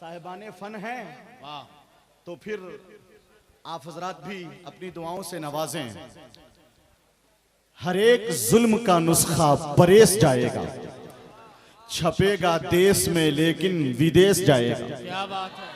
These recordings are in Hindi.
साहिबाने फन हैं, वाह, तो फिर आप हजरात भी अपनी दुआओं से नवाजें। हर एक जुल्म का नुस्खा परेश जाएगा, छपेगा देश में लेकिन विदेश जाएगा। क्या बात है,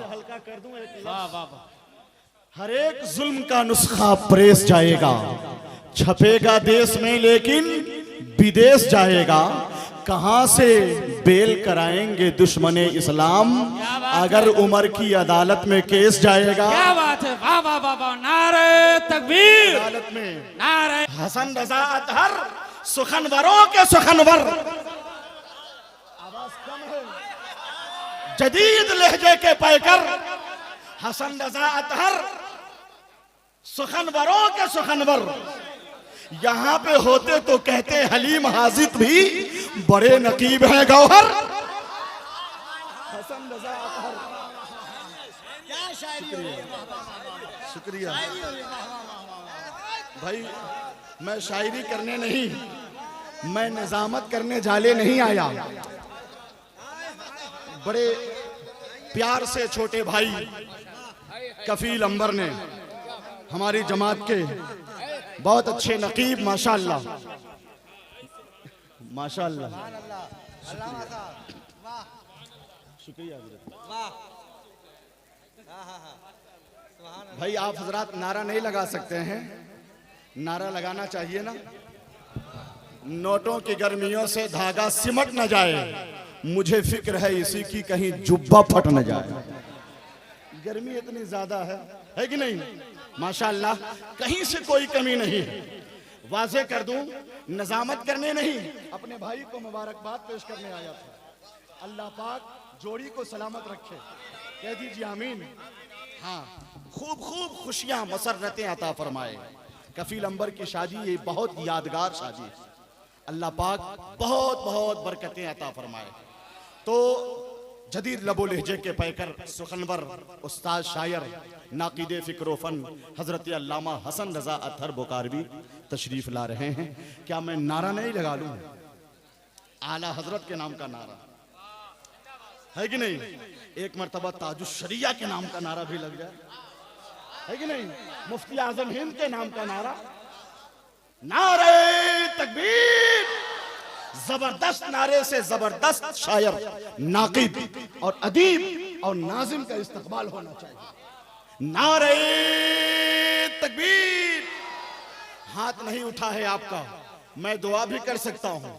हल्का कर दूं एक वाह वाह वाह। हर एक जुल्म का नुस्खा परेश जाएगा, छपेगा देश में लेकिन विदेश जाएगा। कहां से बेल कराएंगे दुश्मने इस्लाम, अगर उमर की अदालत में केस जाएगा। क्या बात है, वाह वाह वाह वाह। नारे तकबीर, अदालत में नारे हसन रजा अतहर सुखनवरों के सुखनवर। आवाज कम है। जदीद लहजे के पैकर हसन रजा अतहर सुखनवरों के सुखनवर। यहां पे होते तो कहते हलीम हाजिद भी बड़े नकीब हैं गौहर। हसन रजा अतहर, शुक्रिया भाई। मैं शायरी करने नहीं, मैं निजामत करने जाले नहीं आया। बड़े प्यार से छोटे भाई कफील अंबर ने, हमारी जमात के बहुत अच्छे नकीब, माशाअल्लाह माशाअल्लाह, शुक्रिया भाई। आप हजरात नारा नहीं लगा सकते हैं, नारा लगाना चाहिए ना। नोटों की गर्मियों से धागा सिमट न जाए, मुझे फिक्र है इसी की कहीं जुब्बा फट न जाए। गर्मी इतनी ज्यादा है कि नहीं? माशाअल्लाह, कहीं से कोई कमी नहीं है। वाजे कर दूं, निजामत करने नहीं, अपने भाई को मुबारकबाद पेश करने आया था। अल्लाह पाक जोड़ी को सलामत रखे, कह दीजिए आमीन। हाँ, खूब खूब खुशियां मसरतें अता फरमाए। कफील अंबर की शादी ये बहुत यादगार शादी है। अल्लाह पाक बहुत बहुत बरकतें अता फरमाए। तो जदीद लबो लहजे के पैकर सुखनवर उस्ताद शायर नाक़िदे फ़िक्र-ओ-फ़न हज़रत अल्लामा हसन रज़ा अतहर बुकारवी तशरीफ़ ला रहे हैं। क्या मैं नारा नहीं लगा लूँ? आला हजरत के नाम का नारा है कि नहीं? एक मरतबा ताजुश शरिया के नाम का नारा भी लग जाए, है कि नहीं? मुफ्ती आजम हिंद के नाम का नारा, नारे तकबीर। जबरदस्त नारे से जबरदस्त शायर, नाक़िद और अदीब और नाजिम का इस्तकबाल होना चाहिए। नारे तकबीर। हाथ नहीं उठा है आपका, मैं दुआ भी कर सकता हूं,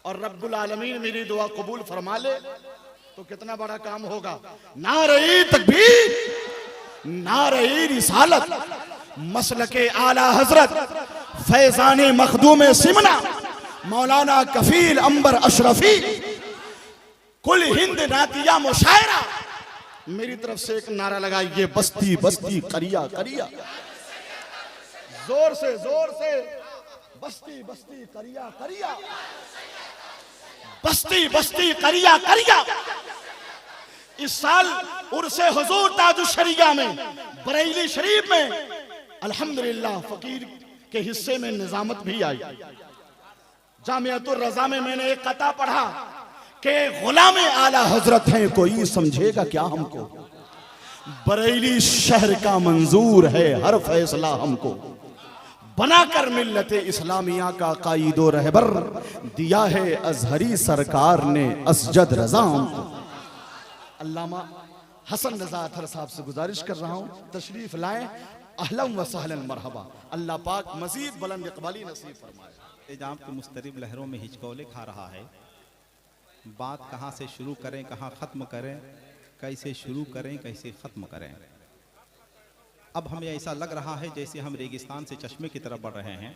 और रब्बुल आलमीन मेरी दुआ कबूल फरमा ले तो कितना बड़ा काम होगा। नारे तकबीर, नारे रिसालत, मसलके आला हजरत फैजाने मखदूम सिमना मौलाना कफील अंबर अशरफी कुल हिंद नातिया मुशायरा। मेरी तरफ से एक नारा लगाइए, बस्ती बस्ती करिया करिया। जोर से बस्ती बस्ती करिया करिया, बस्ती बस्ती करिया करिया। इस साल उर्से हुजूर ताजुश शरिया में बरेली शरीफ में अल्हम्दुलिल्लाह फकीर के हिस्से में निजामत भी आई। जामियातुर रज़ा में मैंने एक कता पढ़ा कि गुलाम आला हजरत हैं, कोई समझेगा क्या हमको। बरेली शहर का मंजूर है हर फैसला हमको, बनाकर मिल्लते इस्लामिया का कायदो रहबर दिया है अजहरी सरकार ने असजद रजा हमको। अल्लामा हसन रजा अतहर साहब से गुजारिश कर रहा हूँ, तशरीफ लाएं। अहलन व सहलन मरहबा। अल्लाह पाक मजीद बुलंद इक़बाली नसीब फरमाए। एजाम की मुस्तरिब लहरों में हिचकोले खा रहा है। बात कहाँ से शुरू करें, कहाँ ख़त्म करें, कैसे शुरू करें, कैसे ख़त्म करें। अब हमें ऐसा लग रहा है जैसे हम रेगिस्तान से चश्मे की तरफ बढ़ रहे हैं,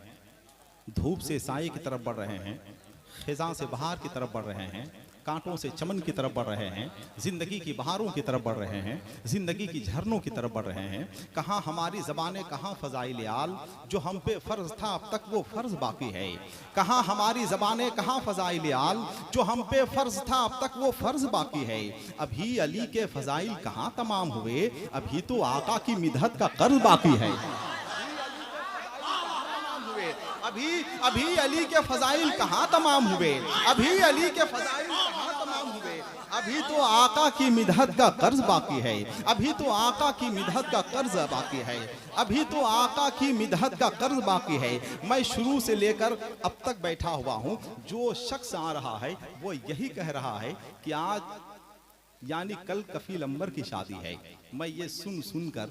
धूप से साए की तरफ बढ़ रहे हैं, ख़िज़ां से बहार की तरफ बढ़ रहे हैं, कांटों से चमन की तरफ बढ़ रहे हैं, ज़िंदगी की बहारों की तरफ बढ़ रहे हैं, ज़िंदगी की झरनों की तरफ बढ़ रहे हैं। कहाँ हमारी ज़बानें, कहाँ फ़ज़ाइल आल, जो हम पे फ़र्ज़ था अब तक वो फ़र्ज़ बाकी है। कहाँ हमारी ज़बानें, कहाँ फ़ज़ाइल आल, जो हम पे फ़र्ज़ था अब तक वो फ़र्ज़ बाकी है। अभी अली के फ़ज़ाइल कहाँ तमाम हुए, अभी तो आका की मिदहत का कर्ज़ बाकी है। अभी अली के फ़ज़ाइल कहाँ तमाम हुए, अभी अली के फ़ज़ाइल कहाँ तमाम हुए, अभी तो आका की मिदहत का कर्ज बाकी है, अभी तो आका की मिदहत का कर्ज बाकी है, अभी तो आका की मिदहत का कर्ज बाकी है। मैं शुरू से लेकर अब तक बैठा हुआ हूं, जो शख्स आ रहा है वो यही कह रहा है कि आज यानी कल कफील अंबर की शादी है। मैं ये सुन सुनकर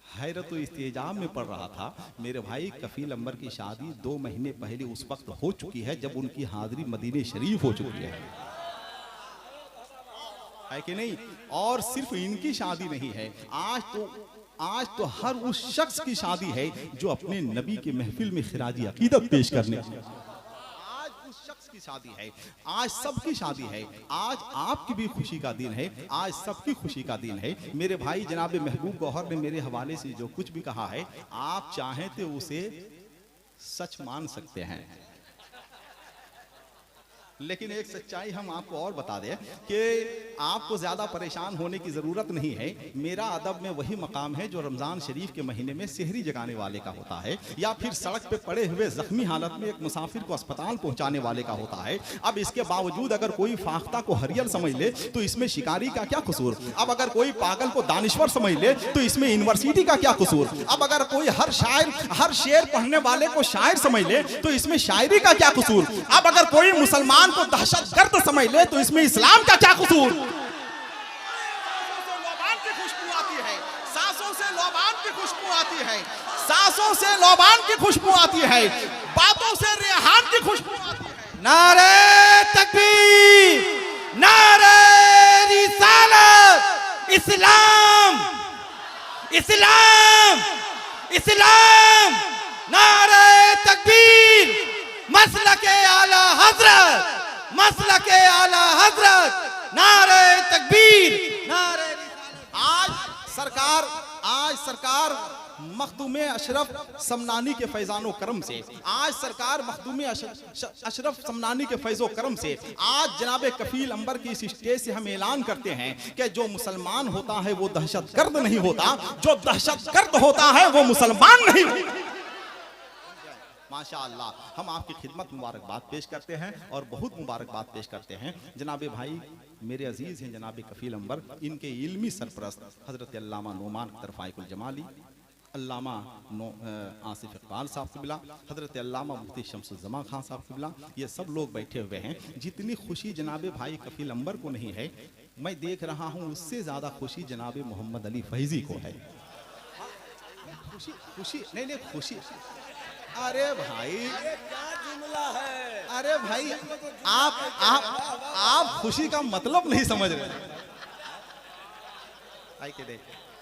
हैरत व इस्तेजाब में पड़ रहा था। मेरे भाई कफील अंबर की शादी 2 महीने पहले उस वक्त हो चुकी है जब उनकी हाजिरी मदीने शरीफ हो चुकी है कि नहीं? और सिर्फ इनकी शादी नहीं है, आज तो हर उस शख्स की शादी है जो अपने नबी के महफिल में खिराजी अकीदत पेश करने, आज उस शख्स की शादी है, आज सबकी शादी है। आज आपकी भी खुशी का दिन है, आज सबकी खुशी का दिन है। मेरे भाई जनाब महबूब गौहर ने मेरे हवाले से जो कुछ भी कहा है, आप चाहें तो उसे सच मान सकते हैं, लेकिन एक सच्चाई हम आपको और बता दें कि आपको ज्यादा परेशान होने की जरूरत नहीं है। मेरा अदब में वही मकाम है जो रमजान शरीफ के महीने में सेहरी जगाने वाले का होता है, या फिर सड़क पे पड़े हुए जख्मी हालत में एक मुसाफिर को अस्पताल पहुंचाने वाले का होता है। अब इसके बावजूद अगर कोई फाख्ता को हरियल समझ ले तो इसमें शिकारी का क्या कसूर? अब अगर कोई पागल को दानिश्वर समझ ले तो इसमें यूनिवर्सिटी का क्या कसूर? अब अगर कोई हर शेर पढ़ने वाले को शायर समझ ले तो इसमें शायरी का क्या कसूर? अब अगर कोई मुसलमान को दहशतगर्द समझ ले तो इसमें इस्लाम का क्या कसूर? लोबान की खुशबू आती है, सांसों से लोबान की खुशबू आती है, सांसों से लोबान की खुशबू आती है, बातों से रेहान की खुशबू आती है। नारे तकबीर, नारे रिसालत, इस्लाम, इस्लाम, इस्लाम, नारे तकबीर, मसलके आला हजरत, मसलके आला हजरत, नारे तकबीर, नारे आज सरकार मखदूम अशरफ समनानी के फैजानो करम से, आज सरकार मखदूम अशरफ समनानी के फैजो करम से आज जनाब कफील अंबर की इस स्टेज से हम ऐलान करते हैं कि जो मुसलमान होता है वो दहशतगर्द नहीं होता, जो दहशतगर्द होता है वो मुसलमान नहीं होता। माशाअल्लाह, हम आपकी खिदमत मुबारकबाद पेश करते हैं और बहुत मुबारकबाद पेश करते हैं। जनाबे भाई मेरे अजीज़ हैं जनाब कफील अंबर, इनके इल्मी सरपरस्त हज़रत अल्लामा नोमान तरफ़ाइकुल जमाली, अल्लामा आसिफ इकबाल साहब क़िबला, हज़रत अल्लामा मुफ्ती शम्सुज़्ज़मा खान साहब क़िबला, ये सब लोग बैठे हुए हैं। जितनी खुशी जनाब भाई कफील अंबर को नहीं है, मैं देख रहा हूँ उससे ज़्यादा खुशी जनाब मोहम्मद अली फैज़ी को है। खुशी नहीं खुशी, अरे भाई अरे भाई आप खुशी का मतलब नहीं समझ रहे।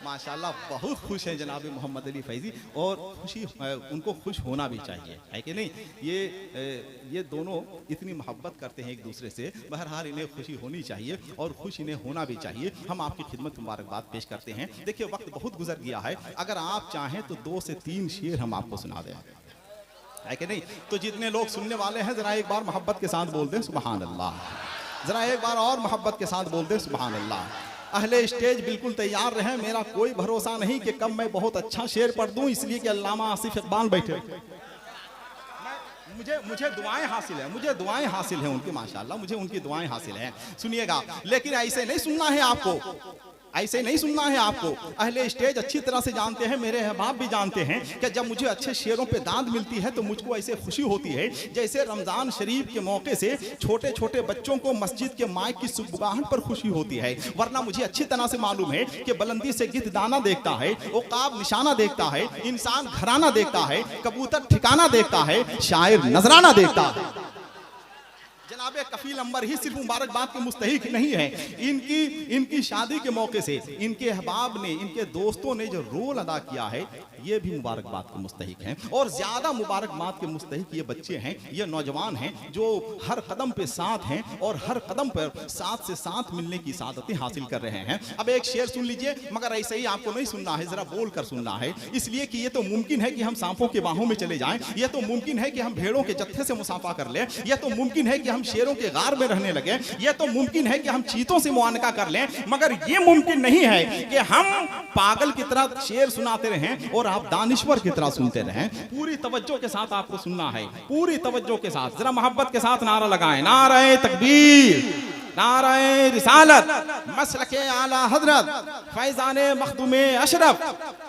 माशाल्लाह बहुत खुश हैं जनाब मोहम्मद अली फैज़ी, और खुशी उनको खुश होना भी चाहिए, है कि नहीं? ये दोनों इतनी मोहब्बत करते हैं एक दूसरे से, बहरहाल इन्हें खुशी होनी चाहिए और खुश इन्हें होना भी चाहिए। हम आपकी खिदमत मुबारकबाद पेश करते हैं। देखिए वक्त बहुत गुजर गया है, अगर आप चाहें तो 2 से 3 शेर हम आपको सुना दें, है कि नहीं? तो जितने लोग सुनने वाले हैं जरा एक बार मोहब्बत के साथ बोल दें सुभान अल्लाह, जरा एक बार और मोहब्बत के साथ बोल दें सुभान अल्लाह। अहले स्टेज बिल्कुल तैयार रहें, मेरा कोई भरोसा नहीं कि कब मैं बहुत अच्छा शेर पढ़ दूं, इसलिए कि अल्लामा आसिफ इकबाल बैठे, मुझे दुआएं हासिल है, मुझे दुआएं हासिल है उनकी, माशाल्लाह मुझे उनकी दुआएं हासिल हैं। सुनिएगा, लेकिन ऐसे नहीं सुनना है आपको, ऐसे नहीं सुनना है आपको। अहले स्टेज अच्छी तरह से जानते हैं, मेरे अहबाब भी जानते हैं कि जब मुझे अच्छे शेरों पे दाद मिलती है तो मुझको ऐसे खुशी होती है जैसे रमज़ान शरीफ के मौके से छोटे छोटे बच्चों को मस्जिद के माइक की सुबगाहट पर खुशी होती है। वरना मुझे अच्छी तरह से मालूम है कि बुलंदी से गिद्ध दाना देखता है, उकाब निशाना देखता है, इंसान घराना देखता है, कबूतर ठिकाना देखता है, शायर नजराना देखता है। जनाब कफील अंबर ही सिर्फ मुबारकबाद के मुस्तहिक नहीं है, इनकी शादी के मौके से इनके अहबाब ने, इनके दोस्तों ने जो रोल अदा किया है ये भी मुबारकबाद के मुस्तहिक हैं। और ज्यादा मुबारकबाद के मुस्तहिक ये बच्चे हैं, ये नौजवान हैं जो हर कदम पे साथ हैं और हर कदम पर साथ से साथ मिलने की सादतें हासिल कर रहे हैं। अब एक शेर सुन लीजिए, मगर ऐसे ही आपको नहीं सुनना है, जरा बोल कर सुनना है, इसलिए कि ये तो मुमकिन है कि हम सांपों के बाहों में चले जाएं, ये तो मुमकिन है कि हम भेड़ों के जत्थे से मुसाफा कर लें, यह तो मुमकिन है कि हम शेरों के गार में रहने लगे, यह तो मुमकिन है कि हम चीतों से मुआनका कर लें, मगर यह मुमकिन नहीं है कि हम पागल की तरह शेर सुनाते रहें और आप दानिश्वर की तरह सुनते रहें। पूरी तवज्जो के साथ आपको सुनना है, पूरी तवज्जो के साथ, जरा मोहब्बत के साथ नारा लगाएं, नारे तकबीर, नाराए रिसालत, मसलके आला हजरत, फैजाने मखदूमे अशरफ,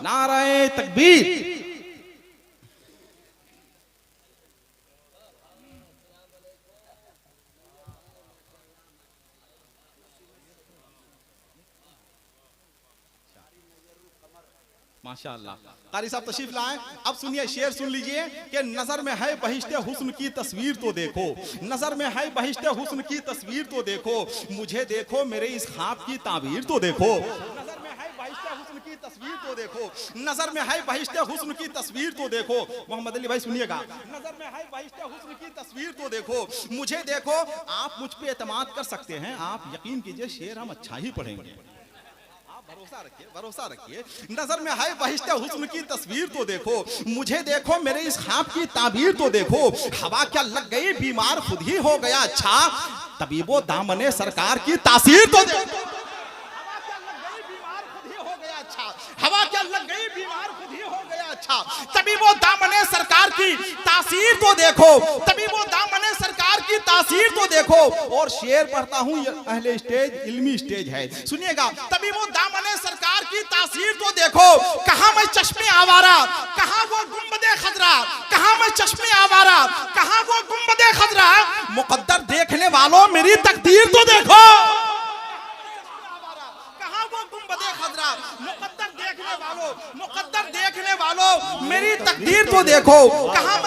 नाराए तकबीर। माशाअल्लाह। कारी साहब तशरीफ लाएं। अब सुनिए, शेर सुन लीजिए कि नजर में है बहिश्ते हुस्न की तस्वीर तो देखो, नजर में है बहिश्ते हुस्न की तस्वीर तो देखो, मुझे देखो मेरे इस ख्वाब की ताबीर तो देखो। नजर में है बहिश्ते हुस्न की तस्वीर तो देखो, नजर में है बहिश्ते हुस्न की तस्वीर तो देखो। मोहम्मद अली भाई सुनिएगा। नजर में है बहिश्ते हुस्न की तस्वीर तो देखो, मुझे देखो। आप मुझ पे एतमाद कर सकते हैं, आप यकीन कीजिए शेर हम अच्छा ही पढ़ेंगे। भरोसा रखिए, भरोसा रखिए। नजर में है बहिश्ते हुस्न की तस्वीर तो देखो, मुझे देखो मेरे इस ख्वाब की ताबीर तो देखो। हवा क्या लग गई बीमार खुद ही हो गया अच्छा, तबीबो दामने सरकार की तासीर तो देखो। हवा क्या लग गई बीमार खुद ही हो गया अच्छा, तबीबो दामने सरकार की तासीर तो देखो, तबीबो दामने सरकार की तासीर तो देखो। और शेर पढ़ता हूँ, अहले स्टेज इल्मी स्टेज है, सुनिएगा। तबीबो दामने सरकार की तासीर तो देखो, कहाँ मैं चश्मे आवारा, कहाँ वो गुंबदे खजरा, कहाँ मैं चश्मे आवारा, कहाँ वो गुंबदे खजरा, मुकद्दर देखने वालों मेरी तकदीर तो देखो। कहाँ वो गुंबदे खजरा, मुकद्दर देखने वालों, मुकद्दर देखने वालों मेरी तकदीर तो देखो। कहाँ